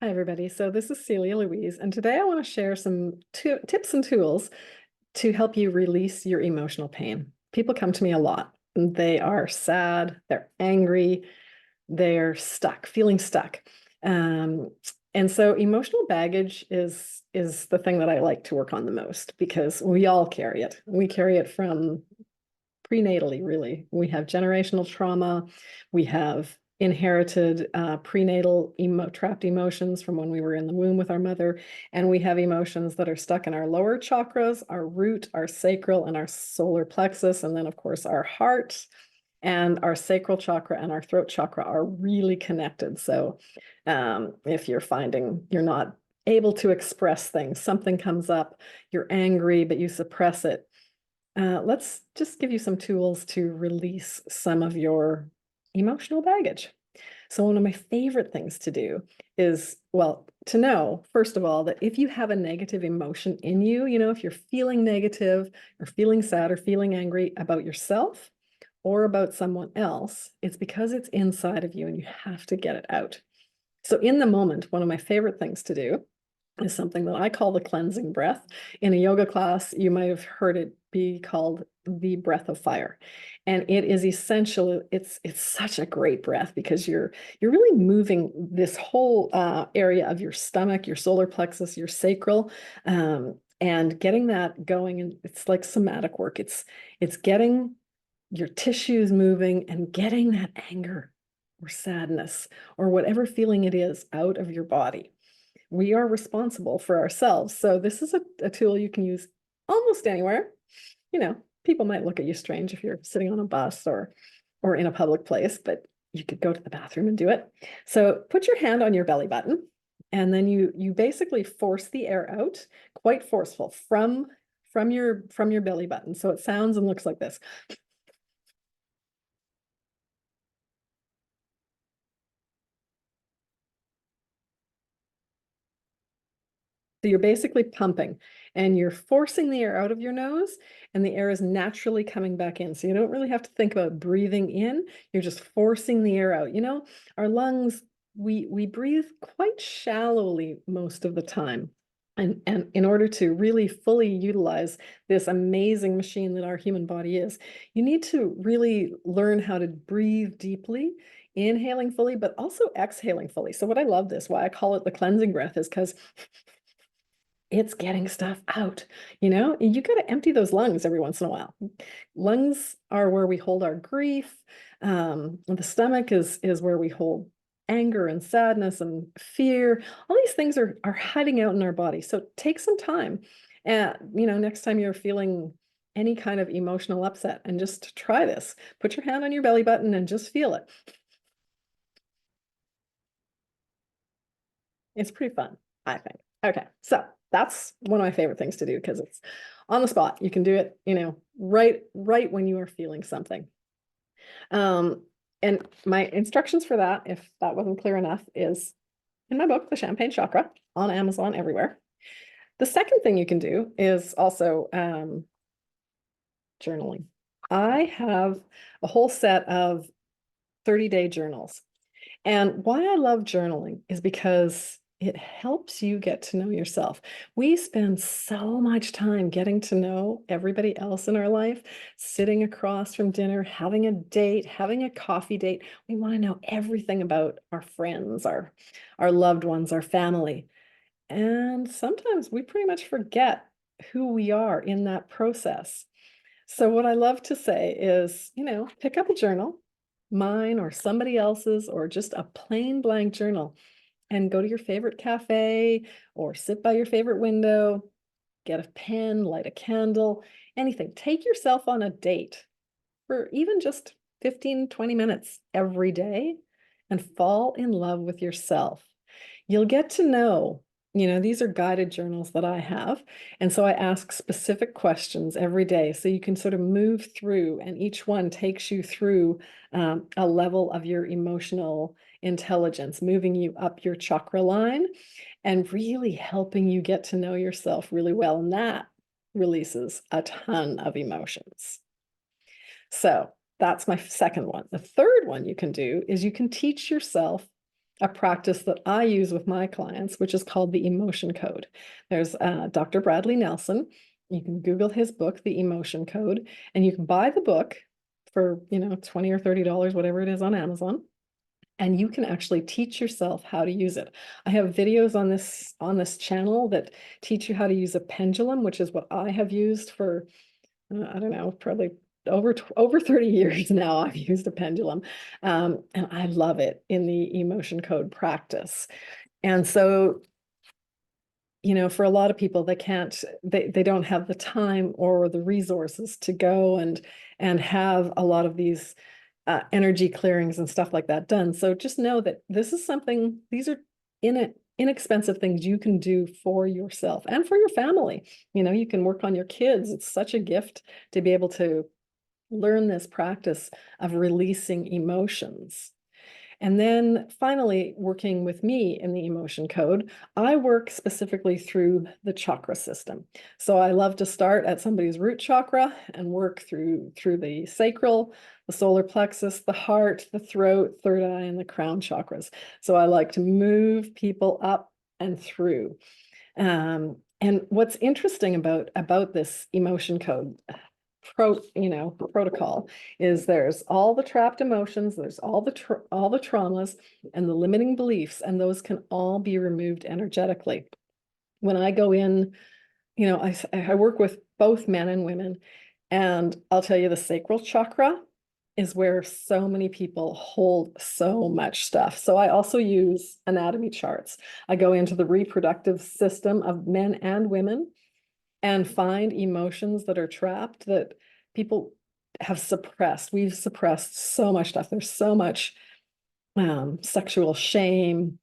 Hi, everybody. So this is Celia Louise, and today I want to share some tips and tools to help you release your emotional pain. People come to me a lot. And they are sad, they're angry, they're stuck, feeling stuck. Um, and so emotional baggage is the thing that I like to work on the most because we all carry it. We carry it from prenatally, really. We have generational trauma. We have inherited prenatal trapped emotions from when we were in the womb with our mother. And we have emotions that are stuck in our lower chakras, our root, our sacral, and our solar plexus. And then, of course, our heart and our sacral chakra and our throat chakra are really connected. So if you're finding you're not able to express things, something comes up, you're angry, but you suppress it, let's just give you some tools to release some of your emotional baggage. So one of my favorite things to do is, well, to know, first of all, that if you have a negative emotion in you, if you're feeling negative or feeling sad or feeling angry about yourself or about someone else, it's because it's inside of you and you have to get it out. So in the moment, one of my favorite things to do is something that I call the cleansing breath. In a yoga class, you might have heard it be called the breath of fire. And it is essential. It's such a great breath because you're really moving this whole area of your stomach, your solar plexus, your sacral, and getting that going. And it's like somatic work. It's getting your tissues moving and getting that anger or sadness or whatever feeling it is out of your body. We are responsible for ourselves. So this is a tool you can use almost anywhere. People might look at you strange if you're sitting on a bus or in a public place, but you could go to the bathroom and do it. So put your hand on your belly button, and then you basically force the air out, quite forceful from your belly button. So it sounds and looks like this. So you're basically pumping and you're forcing the air out of your nose, and the air is naturally coming back in. So you don't really have to think about breathing in. You're just forcing the air out. Our lungs, we breathe quite shallowly most of the time. And in order to really fully utilize this amazing machine that our human body is, you need to really learn how to breathe deeply, inhaling fully, but also exhaling fully. So what I love this, why I call it the cleansing breath, is because it's getting stuff out. You got to empty those lungs every once in a while. Lungs are where we hold our grief. The stomach is where we hold anger and sadness and fear. All these things are hiding out in our body. So take some time. And next time you're feeling any kind of emotional upset, and just try this. Put your hand on your belly button and just feel it. It's pretty fun, I think. Okay, so that's one of my favorite things to do because it's on the spot. You can do it, right when you are feeling something. Um, and my instructions for that, if that wasn't clear enough, is in my book, The Champagne Chakra, on Amazon, everywhere. The second thing you can do is also journaling. I have a whole set of 30-day journals. And why I love journaling is because it helps you get to know yourself. We spend so much time getting to know everybody else in our life, sitting across from dinner, having a date, having a coffee date. We want to know everything about our friends, our loved ones, our family. And sometimes we pretty much forget who we are in that process. So what I love to say is, pick up a journal, mine or somebody else's, or just a plain blank journal, and go to your favorite cafe or sit by your favorite window, get a pen, light a candle, anything. Take yourself on a date for even just 15, 20 minutes every day and fall in love with yourself. You'll get to know, these are guided journals that I have. And so I ask specific questions every day so you can sort of move through, and each one takes you through a level of your emotional intelligence, moving you up your chakra line and really helping you get to know yourself really well. And that releases a ton of emotions. So that's my second one. The third one you can do is you can teach yourself a practice that I use with my clients, which is called the Emotion Code. There's Dr. Bradley Nelson. You can Google his book, The Emotion Code, and you can buy the book for, $20 or $30, whatever it is on Amazon. And you can actually teach yourself how to use it. I have videos on this channel that teach you how to use a pendulum, which is what I have used for, I don't know, probably over 30 years now. I've used a pendulum, and I love it in the Emotion Code practice. And so, for a lot of people, they don't have the time or the resources to go and have a lot of these energy clearings and stuff like that done. So just know that these are inexpensive things you can do for yourself and for your family. You can work on your kids. It's such a gift to be able to learn this practice of releasing emotions. And then finally, working with me in the Emotion Code, I work specifically through the chakra system. So I love to start at somebody's root chakra and work through the sacral, the solar plexus, the heart, the throat, third eye, and the crown chakras. So I like to move people up and through. And what's interesting about this Emotion Code protocol is there's all the trapped emotions, there's all the traumas and the limiting beliefs, and those can all be removed energetically. When I go in, I work with both men and women, and I'll tell you, the sacral chakra is where so many people hold so much stuff. So I also use anatomy charts. I go into the reproductive system of men and women and find emotions that are trapped that people have suppressed. We've suppressed so much stuff. There's so much sexual shame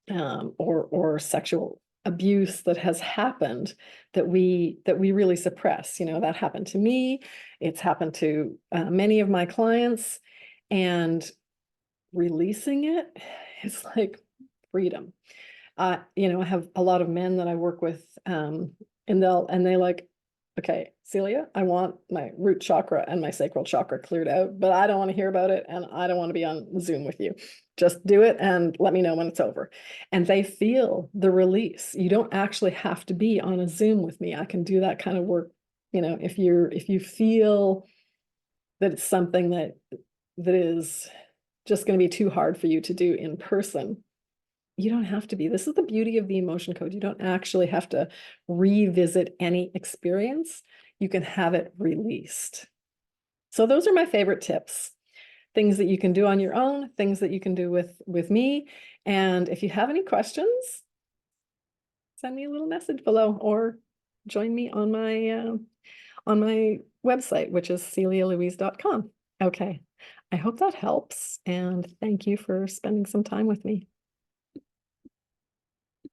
or sexual abuse that has happened that we really suppress. That happened to me. It's happened to many of my clients, and releasing it is like freedom. I have a lot of men that I work with, and they like, okay, Celia, I want my root chakra and my sacral chakra cleared out, but I don't want to hear about it, and I don't want to be on Zoom with you. Just do it and let me know when it's over. And they feel the release. You don't actually have to be on a Zoom with me. I can do that kind of work. If you feel that it's something that is just going to be too hard for you to do in person, you don't have to be. This is the beauty of the Emotion Code. You don't actually have to revisit any experience. You can have it released. So those are my favorite tips. Things that you can do on your own, things that you can do with me. And if you have any questions, send me a little message below or join me on my website, which is celialouise.com. Okay. I hope that helps. And thank you for spending some time with me.